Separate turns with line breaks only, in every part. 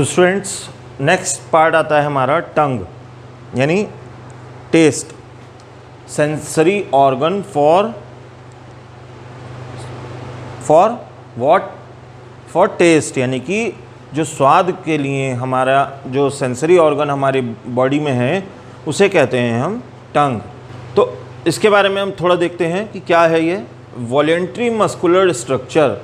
तो students next part आता है हमारा टंग यानी taste, sensory organ for what, for taste, यानी कि जो स्वाद के लिए हमारा जो सेंसरी ऑर्गन हमारी बॉडी में है उसे कहते हैं हम टंग। तो इसके बारे में हम थोड़ा देखते हैं कि क्या है ये वॉलेंट्री मस्कुलर स्ट्रक्चर।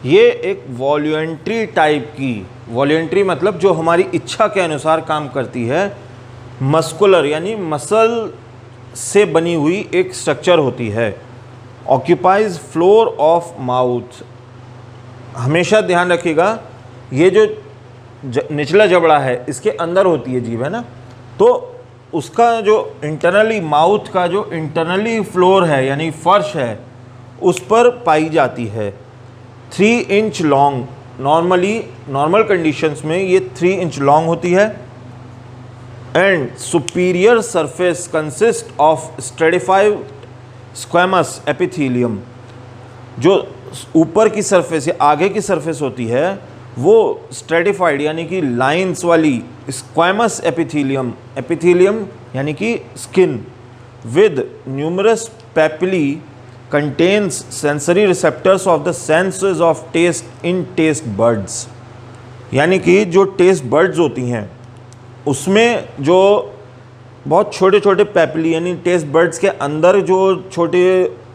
ये एक वॉलेंट्री टाइप की, वॉलेंट्री मतलब जो हमारी इच्छा के अनुसार काम करती है, मस्कुलर यानी मसल से बनी हुई एक स्ट्रक्चर होती है। ऑक्यूपाइज फ्लोर ऑफ माउथ, हमेशा ध्यान रखिएगा ये जो निचला जबड़ा है इसके अंदर होती है जीभ, है ना। तो उसका जो इंटरनली माउथ का जो इंटरनली फ्लोर है यानी फर्श है उस पर पाई जाती है। 3 इंच लॉन्ग, नॉर्मल कंडीशंस में ये 3 इंच लॉन्ग होती है। And superior surface consist of stratified squamous epithelium, जो ऊपर की सरफेस या आगे की सरफेस होती है वो स्ट्रेटिफाइड यानी कि लाइंस वाली स्क्वैमस एपिथेलियम, एपिथेलियम यानी कि skin with numerous papillae contains sensory receptors of the senses of taste in taste buds, यानी कि जो टेस्ट बर्ड्स होती हैं उसमें जो बहुत छोटे छोटे पेपिली यानी टेस्ट बर्ड्स के अंदर जो छोटे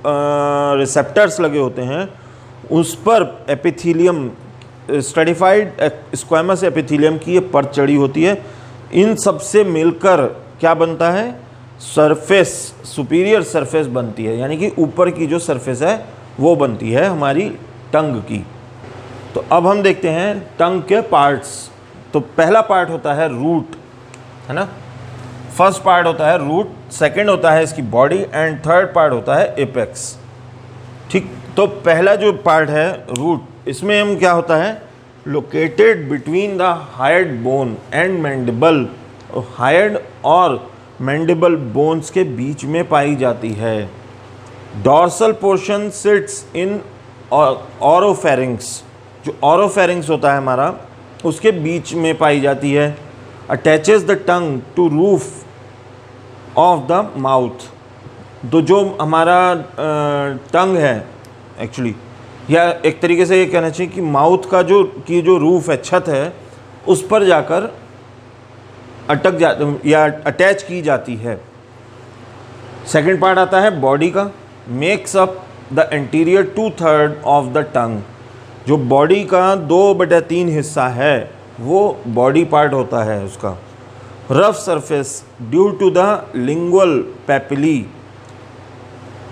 रिसेप्टर्स लगे होते हैं उस पर एपिथेलियम, स्ट्रेटिफाइड स्क्वैमस एपिथेलियम की ये परत चढ़ी होती है। इन सब से मिलकर क्या बनता है, सरफेस, सुपीरियर सरफेस बनती है, यानी कि ऊपर की जो सरफेस है वो बनती है हमारी टंग की। तो अब हम देखते हैं टंग के पार्ट्स। तो पहला पार्ट होता है रूट, है ना। फर्स्ट पार्ट होता है रूट, सेकंड होता है इसकी बॉडी एंड थर्ड पार्ट होता है एपेक्स। ठीक, तो पहला जो पार्ट है रूट, इसमें हम क्या होता है, located between the hired bone and mandible, hired और मैंडिबल बोन्स के बीच में पाई जाती है। डॉर्सल पोर्शन सिट्स इन ऑरोफेरिंग्स, जो ऑरोफेरिंग्स होता है हमारा उसके बीच में पाई जाती है। Attaches the tongue to roof of the mouth, तो जो हमारा टंग है एक्चुअली, या एक तरीके से ये कहना चाहिए कि माउथ का जो रूफ है, छत है, उस पर जाकर अटक जा या अटैच की जाती है। सेकंड पार्ट आता है बॉडी का, makes up the interior 2/3 of the टंग, जो बॉडी का 2/3 हिस्सा है वो बॉडी पार्ट होता है उसका। Rough surface due to the lingual papillae,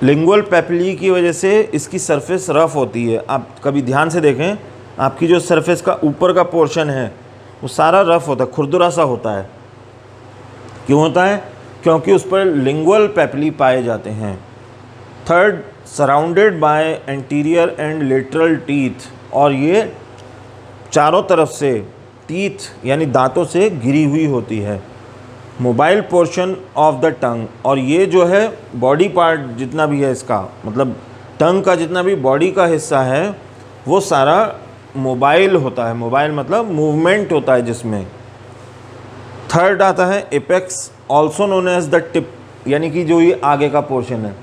lingual papillae की वजह से इसकी सरफेस रफ होती है। आप कभी ध्यान से देखें, आपकी जो सरफेस का ऊपर का पोर्शन है वो सारा रफ होता है, खुरदुरा सा होता है। क्यों होता है? क्योंकि उस पर लिंगुअल पेपिली पाए जाते हैं। Third, surrounded by anterior and lateral teeth, और ये चारों तरफ से टीथ यानी दांतों से घिरी हुई होती है। मोबाइल पोर्शन ऑफ द टंग, और ये जो है बॉडी पार्ट जितना भी है इसका, मतलब टंग का जितना भी बॉडी का हिस्सा है वो सारा मोबाइल होता है। मोबाइल मतलब मूवमेंट होता है जिसमें। थर्ड आता है apex, also known as the tip, यानी कि जो ये आगे का पोर्शन है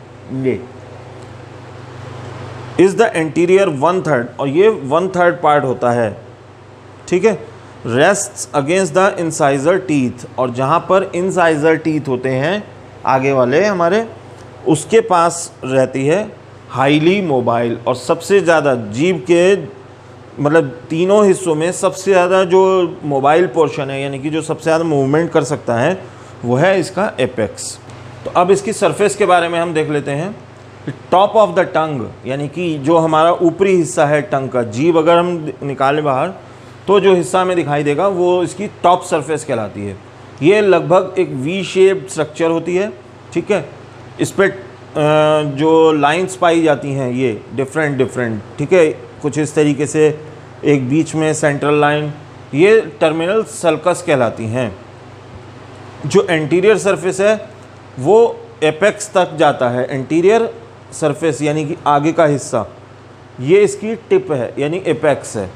ये इज़ द इंटीरियर 1/3, और ये 1/3 पार्ट होता है। ठीक है। Rests against the incisor teeth, और जहाँ पर इंसाइजर टीथ होते हैं आगे वाले हमारे, उसके पास रहती है हाईली मोबाइल, और सबसे ज़्यादा जीभ के मतलब तीनों हिस्सों में सबसे ज़्यादा जो मोबाइल पोर्शन है यानी कि जो सबसे ज़्यादा मूवमेंट कर सकता है वो है इसका एपेक्स। तो अब इसकी सरफेस के बारे में हम देख लेते हैं। टॉप ऑफ द टंग, यानी कि जो हमारा ऊपरी हिस्सा है टंग का, जीभ अगर हम निकालें बाहर तो जो हिस्सा हमें दिखाई देगा वो इसकी टॉप सरफेस कहलाती है। ये लगभग एक वी शेप्ड स्ट्रक्चर होती है। ठीक है। इस पर जो लाइंस पाई जाती हैं ये डिफरेंट, ठीक है, कुछ इस तरीके से, एक बीच में सेंट्रल लाइन, ये टर्मिनल सल्कस कहलाती हैं। जो एंटीरियर सरफेस है वो एपेक्स तक जाता है। एंटीरियर सरफेस यानी कि आगे का हिस्सा, ये इसकी टिप है यानी एपेक्स है।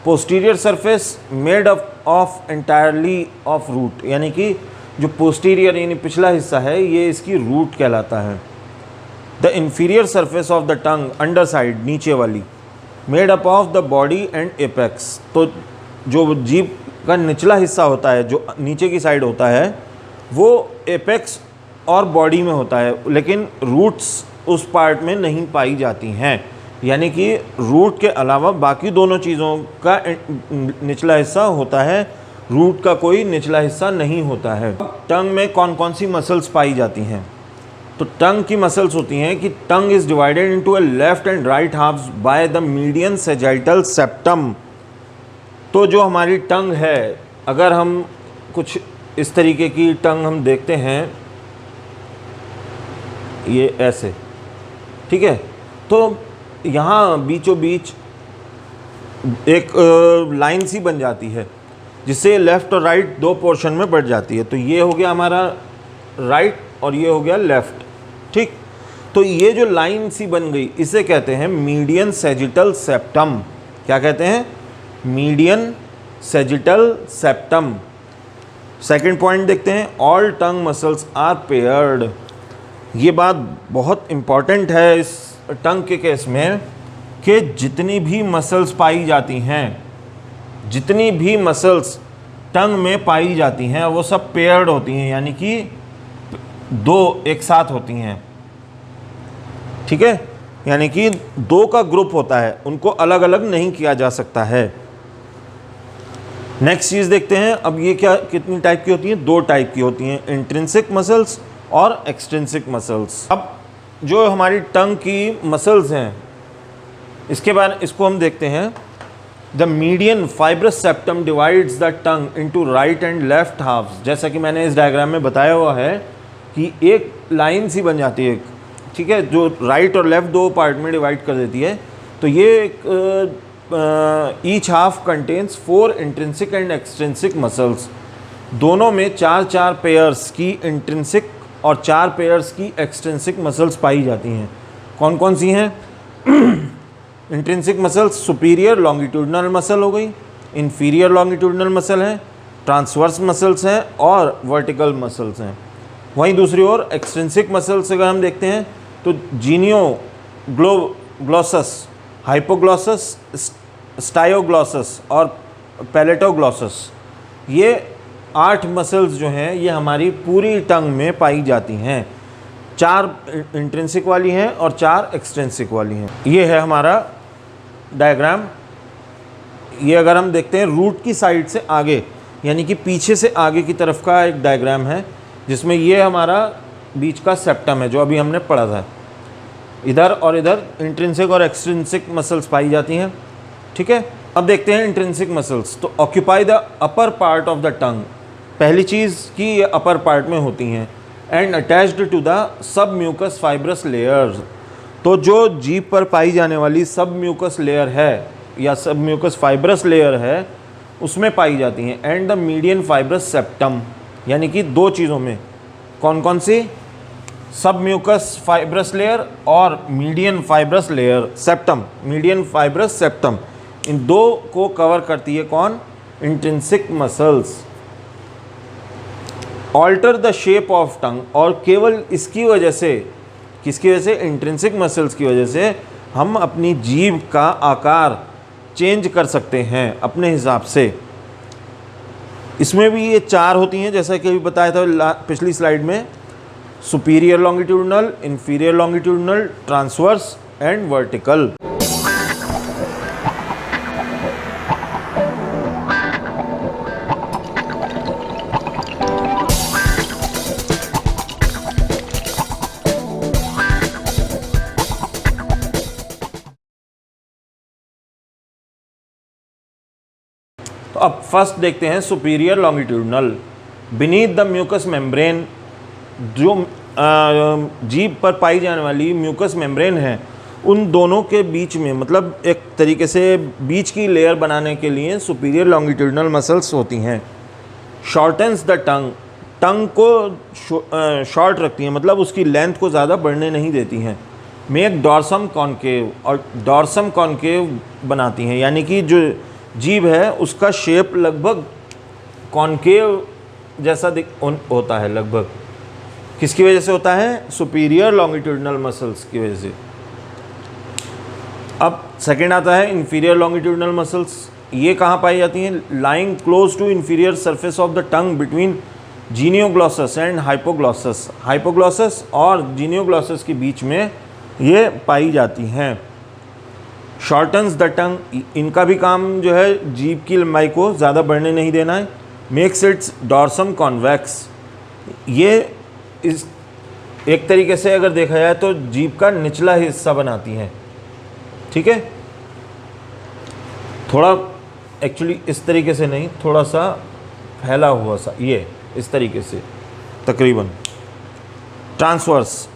Posterior surface made of entirely of root, यानी कि जो पोस्टीरियर यानी पिछला हिस्सा है ये इसकी रूट कहलाता है। The inferior surface of the tongue under side, नीचे वाली, made up of the body and apex. तो जो जीभ का निचला हिस्सा होता है, जो नीचे की साइड होता है, वो एपेक्स और बॉडी में होता है, लेकिन रूट्स उस पार्ट में नहीं पाई जाती हैं। यानी कि रूट के अलावा बाकी दोनों चीज़ों का निचला हिस्सा होता है, रूट का कोई निचला हिस्सा नहीं होता है। टंग में कौन कौन सी मसल्स पाई जाती हैं? तो टंग की मसल्स होती हैं कि tongue is divided into a left and right halves by the median sagittal septum. तो जो हमारी टंग है, अगर हम कुछ इस तरीके की टंग हम देखते हैं, ये ऐसे, ठीक है, तो यहाँ बीचों बीच एक लाइन सी बन जाती है जिससे लेफ़्ट और राइट दो पोर्शन में बढ़ जाती है। तो ये हो गया हमारा राइट और ये हो गया लेफ़्ट, ठीक। तो ये जो लाइन सी बन गई इसे कहते हैं मीडियन सैजिटल सेप्टम। क्या कहते हैं? Median sagittal septum. Second point देखते हैं, all tongue muscles are paired. ये बात बहुत इम्पॉर्टेंट है इस टंग के केस में कि जितनी भी मसल्स पाई जाती हैं, जितनी भी मसल्स टंग में पाई जाती हैं वो सब पेयर्ड होती हैं, यानी कि दो एक साथ होती हैं, ठीक है। यानी कि दो का ग्रुप होता है, उनको अलग अलग नहीं किया जा सकता है। नेक्स्ट चीज़ देखते हैं, अब ये क्या कितनी टाइप की होती हैं? दो टाइप की होती हैं, इंट्रिंसिक मसल्स और एक्सट्रिंसिक मसल्स। अब जो हमारी टंग की मसल्स हैं इसको हम देखते हैं। The median fibrous septum divides the tongue into right and left halves. जैसा कि मैंने इस डायग्राम में बताया हुआ है कि एक लाइन सी बन जाती है, ठीक है, जो राइट और लेफ़्ट दो पार्ट में डिवाइड कर देती है। तो ये each half contains 4 intrinsic and extrinsic muscles. दोनों में 4-4 पेयर्स की इंट्रिंसिक और 4 पेयर्स की एक्सट्रिंसिक मसल्स पाई जाती हैं। कौन कौन सी हैं? Intrinsic muscles superior longitudinal muscle हो गई, इन्फीरियर लॉन्गिट्यूडनल मसल है, ट्रांसवर्स मसल्स हैं और वर्टिकल मसल्स हैं। वहीं दूसरी ओर एक्सट्रिंसिक मसल्स अगर हम देखते हैं तो जीनियो ग्लोसस, हाइपोग्लॉसस, स्टायोग्लॉसस और पैलेटोग्लॉसस, ये 8 मसल्स जो हैं ये हमारी पूरी टंग में पाई जाती हैं। 4 इंट्रिंसिक वाली हैं और 4 एक्सट्रिंसिक वाली हैं। ये है हमारा डायग्राम। ये अगर हम देखते हैं रूट की साइड से आगे, यानी कि पीछे से आगे की तरफ का एक डायग्राम है, जिसमें ये हमारा बीच का सेप्टम है जो अभी हमने पढ़ा था। इधर और इधर इंट्रिंसिक और एक्सट्रिंसिक मसल्स पाई जाती हैं, ठीक है। अब देखते हैं इंट्रिंसिक मसल्स। तो occupy the upper part of the tongue, पहली चीज़ कि ये अपर पार्ट में होती हैं, एंड अटैच्ड टू द सब म्यूकस फाइब्रस लेयर्स। तो जो जीभ पर पाई जाने वाली सब म्यूकस लेयर है या सब म्यूकस फाइब्रस लेयर है उसमें पाई जाती हैं। And the median fibrous septum, यानी कि दो चीज़ों में, कौन कौन सी? सब म्यूकस फाइब्रस लेयर और median fibrous layer septum, median fibrous septum, इन दो को कवर करती है कौन? Intrinsic muscles. Alter the shape of tongue, और केवल इसकी वजह से, किसकी वजह से? इंट्रिंसिक मसल्स की वजह से हम अपनी जीभ का आकार चेंज कर सकते हैं अपने हिसाब से। इसमें भी ये 4 होती हैं, जैसा कि अभी बताया था पिछली स्लाइड में, superior longitudinal, inferior longitudinal, transverse and vertical. तो अब फर्स्ट देखते हैं superior longitudinal. Beneath the mucous membrane, जो जीभ पर पाई जाने वाली म्यूकस मेम्ब्रेन है, उन दोनों के बीच में, मतलब एक तरीके से बीच की लेयर बनाने के लिए सुपीरियर लॉन्गिट्यूडनल मसल्स होती हैं। शॉर्टन्स द टंग, टंग को शॉर्ट रखती हैं, मतलब उसकी लेंथ को ज़्यादा बढ़ने नहीं देती हैं। मेक डॉर्सम कॉन्केव, और डॉर्सम कॉन्केव बनाती हैं, यानी कि जो जीभ है उसका शेप लगभग कॉनकेव जैसा होता है लगभग। किसकी वजह से होता है? सुपीरियर लॉन्गिट्यूडिनल मसल्स की वजह से। अब सेकंड आता है इंफीरियर लॉन्गिट्यूडिनल मसल्स। ये कहाँ पाई जाती हैं? Lying close to inferior surface of the tongue between genioglossus and hypoglossus. Hypoglossus और जीनियोग्लॉसस के बीच में ये पाई जाती हैं। शॉर्टन्स द टंग, इनका भी काम जो है जीभ की लंबाई को ज़्यादा बढ़ने नहीं देना है। मेक्स इट्स डॉर्सम कॉन्वेक्स, ये इस एक तरीके से अगर देखा जाए तो जीभ का निचला हिस्सा बनाती हैं। ठीक है, थोड़ा एक्चुअली इस तरीके से नहीं, थोड़ा सा फैला हुआ सा, ये इस तरीके से तकरीबन। Transverse,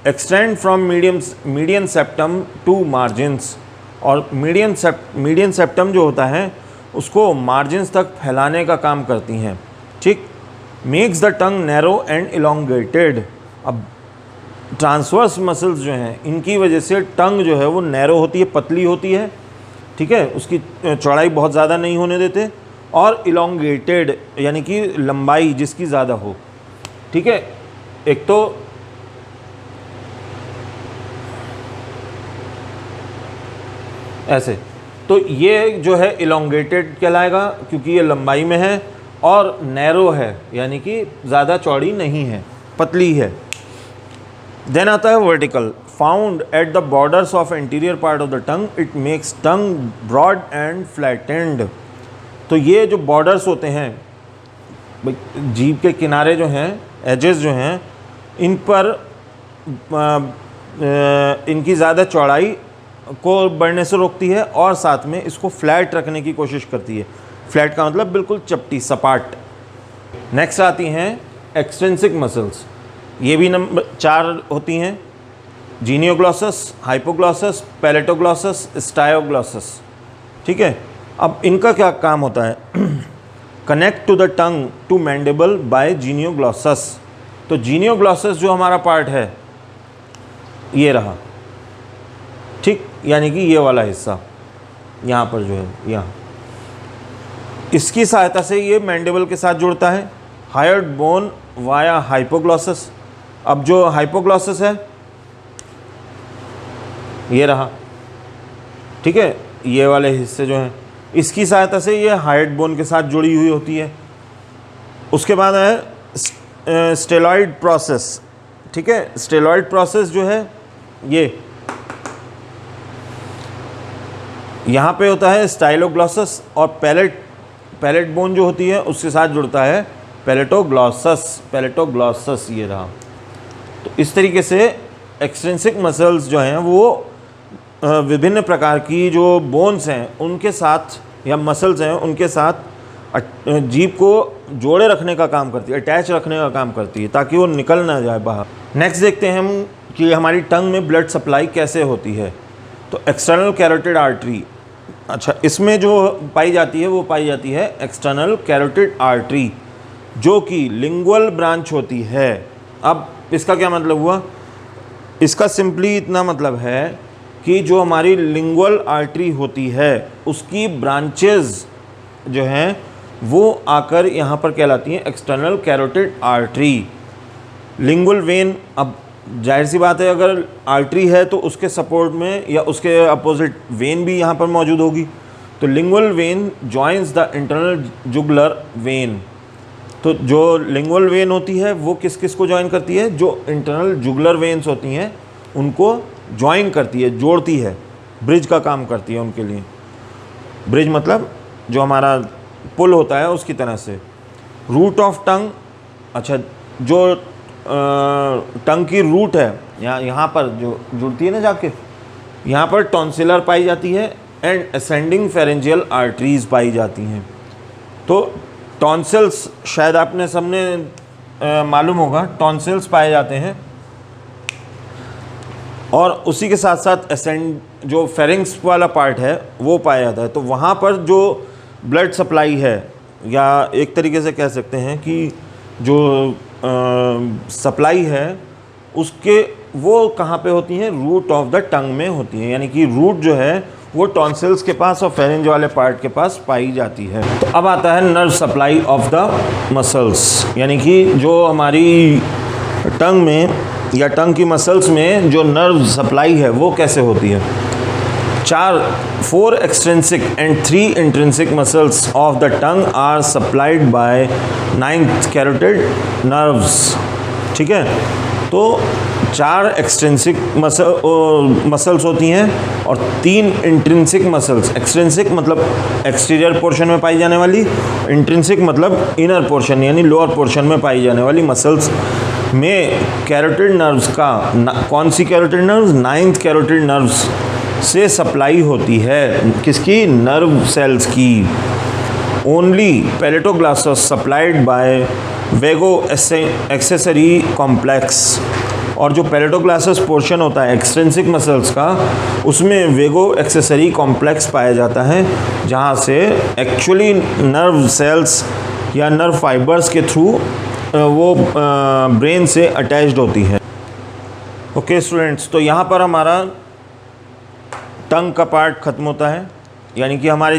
extend from median septum to margins, और मीडियन सेप्टम जो होता है उसको मार्जिन्स तक फैलाने का काम करती हैं। ठीक, makes the tongue narrow and elongated. अब ट्रांसवर्स मसल्स जो हैं इनकी वजह से टंग जो है वो नैरो होती है, पतली होती है। ठीक है, उसकी चौड़ाई बहुत ज़्यादा नहीं होने देते, और इलोंगेटेड यानी कि लंबाई जिसकी ज़्यादा हो। ठीक है, एक तो ऐसे, तो ये जो है इलोंगेटेड कहलाएगा क्योंकि ये लंबाई में है, और नैरो है यानी कि ज़्यादा चौड़ी नहीं है, पतली है। देन आता है vertical, found at the borders of anterior part of the tongue, it makes tongue broad and flattened. तो ये जो बॉर्डर्स होते हैं, जीभ के किनारे जो हैं, एजेस जो हैं, इन पर इनकी ज़्यादा चौड़ाई को बढ़ने से रोकती है, और साथ में इसको फ्लैट रखने की कोशिश करती है। फ्लैट का मतलब बिल्कुल चपटी, सपाट। नेक्स्ट आती हैं एक्सट्रिंसिक मसल्स। ये भी नंबर 4 होती हैं, जीनियोग्लॉसस, हाइपोग्लॉसस, पैलेटोग्लॉसस, स्टायोग्लॉसस। ठीक है, अब इनका क्या काम होता है? Connect to the tongue to mandible by genioglossus. तो जीनियोग्लॉसस जो हमारा पार्ट है ये रहा, ठीक, यानी कि ये वाला हिस्सा यहाँ पर जो है, यहाँ, इसकी सहायता से ये मैंडिबल के साथ जुड़ता है। Hyoid bone via hypoglossus. अब जो हाइपोग्लॉसस है ये रहा, ठीक है, ये वाले हिस्से जो हैं इसकी सहायता से ये हायर्ड बोन के साथ जुड़ी हुई होती है। उसके बाद है स्टेलॉइड प्रोसेस। ठीक है, स्टेलॉइड प्रोसेस जो है ये यहाँ पे होता है स्टाइलोग्लॉसस, और पैलेट बोन जो होती है उसके साथ जुड़ता है पैलेटोग्लॉसस ये रहा। तो इस तरीके से एक्सट्रिंसिक मसल्स जो हैं वो विभिन्न प्रकार की जो बोन्स हैं उनके साथ, या मसल्स हैं उनके साथ जीभ को जोड़े रखने का काम करती है, अटैच रखने का काम करती है, ताकि वो निकल ना जाए बाहर। नेक्स्ट देखते हैं हम कि हमारी टंग में ब्लड सप्लाई कैसे होती है। तो एक्सटर्नल कैरोटिड आर्टरी, अच्छा, इसमें जो पाई जाती है वो पाई जाती है एक्सटर्नल कैरोटिड आर्टरी, जो कि लिंगुअल ब्रांच होती है। अब इसका क्या मतलब हुआ? इसका सिंपली इतना मतलब है कि जो हमारी लिंगुअल आर्टरी होती है उसकी ब्रांचेस जो हैं वो आकर यहाँ पर कहलाती हैं external carotid artery. Lingual when, अब जाहिर सी बात है अगर आर्टरी है तो उसके सपोर्ट में या उसके अपोजिट वेन भी यहाँ पर मौजूद होगी। तो lingual when joins the internal jugular vein. तो जो लिंगुअल वेन होती है वो किस किस को ज्वाइन करती है? जो इंटरनल जुगुलर वेन्स होती हैं उनको ज्वाइन करती है, जोड़ती है, ब्रिज का काम करती है उनके लिए। ब्रिज मतलब जो हमारा पुल होता है उसकी तरह से। रूट ऑफ टंग, अच्छा, जो टंग की रूट है यहाँ पर जो जुड़ती है ना जाके, यहाँ पर टॉन्सिलर पाई जाती है एंड असेंडिंग फेरेंजियल आर्टरीज पाई जाती हैं। तो टॉन्सिल्स शायद आपने सबने मालूम होगा, टॉन्सिल्स पाए जाते हैं, और उसी के साथ साथ असेंड जो फेरिंग्स वाला पार्ट है वो पाया जाता है। तो वहाँ पर जो ब्लड सप्लाई है, या एक तरीके से कह सकते हैं कि जो सप्लाई है उसके वो कहाँ पे होती हैं? रूट ऑफ द टंग में होती हैं, यानी कि रूट जो है वो टॉन्सिल्स के पास और फेरेंज वाले पार्ट के पास पाई जाती है। तो अब आता है nerve supply of the muscles, यानी कि जो हमारी टंग में या टंग की मसल्स में जो नर्व सप्लाई है वो कैसे होती है। 4 extrinsic and 3 intrinsic muscles of the tongue are supplied by 9th carotid nerves। ठीक है, तो 4 एक्सट्रिंसिक मसल्स होती हैं और 3 इंट्रिंसिक मसल्स। एक्सट्रिंसिक मतलब एक्सटीरियर पोर्शन में पाई जाने वाली, इंट्रिंसिक मतलब इनर पोर्शन यानी लोअर पोर्शन में पाई जाने वाली मसल्स में कैरोटिड नर्व्स का कौन सी carotid nerves, 9th carotid nerves से सप्लाई होती है। किसकी, नर्व सेल्स की। Only palatoglossus supplied by vago accessory complex. और जो पैलेटोग्लासस पोर्शन होता है एक्सट्रिंसिक मसल्स का, उसमें वेगो एक्सेसरी कॉम्प्लेक्स पाया जाता है, जहाँ से एक्चुअली नर्व सेल्स या नर्व फाइबर्स के थ्रू वो ब्रेन से अटैच्ड होती है। ओके स्टूडेंट्स, तो यहाँ पर हमारा टंग का पार्ट ख़त्म होता है, यानी कि हमारे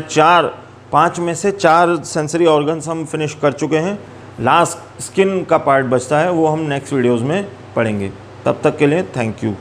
5 में से 4 सेंसरी ऑर्गन्स हम फिनिश कर चुके हैं। लास्ट स्किन का पार्ट बचता है, वो हम नेक्स्ट वीडियोज़ में पढ़ेंगे। तब तक के लिए थैंक यू।